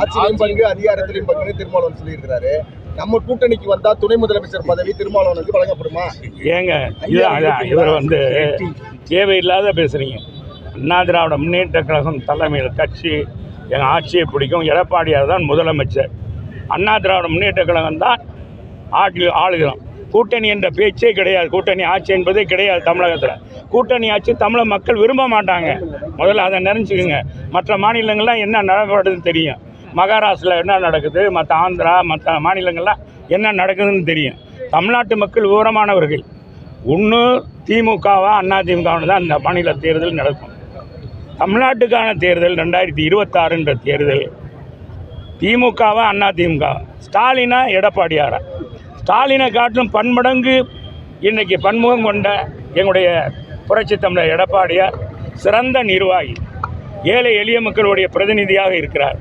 ஆட்சியிலும் பங்கு அதிகாரத்திலையும் பங்கு திருமாவளவன் சொல்லியிருக்கிறாரு. நம்ம கூட்டணிக்கு வந்தா துணை முதலமைச்சர் பதவி திருமாவளவனுக்கு வழங்கப்படுமா? ஏங்க இவர் தேவையில்லாத பேசுறீங்க. அண்ணா திராவிட முன்னேற்ற கழகம் தலைமையில் கட்சி எங்கள் ஆட்சியை பிடிக்கும். எடப்பாடியார் தான் முதலமைச்சர். அண்ணா திராவிட முன்னேற்ற கழகம் தான் ஆளுகிறோம். கூட்டணி என்ற பேச்சே கிடையாது. கூட்டணி ஆட்சி என்பதே கிடையாது தமிழகத்தில். கூட்டணி ஆட்சி தமிழக மக்கள் விரும்ப மாட்டாங்க. முதல்ல அதை நினைச்சுக்கோங்க. மற்ற மாநிலங்கள்லாம் என்ன நடக்கப்படுதுன்னு தெரியும். மகாராஷ்டிராவில் என்ன நடக்குது, மற்ற ஆந்திரா மற்ற மாநிலங்கள்லாம் என்ன நடக்குதுன்னு தெரியும். தமிழ்நாட்டு மக்கள் விவரமானவர்கள். ஒன்று திமுகவா அண்ணா திமுகவானு தான் இந்த மாநில தேர்தல் நடக்கும். தமிழ்நாட்டுக்கான தேர்தல் 2026 தேர்தல் திமுகவா அண்ணா திமுக, ஸ்டாலினா எடப்பாடியாரா? ஸ்டாலினை காட்டிலும் பன்மடங்கு இன்றைக்கி பன்முகம் கொண்ட எங்களுடைய புரட்சி தமிழர் எடப்பாடியார் சிறந்த நிர்வாகி, ஏழை எளிய மக்களுடைய பிரதிநிதியாக இருக்கிறார்.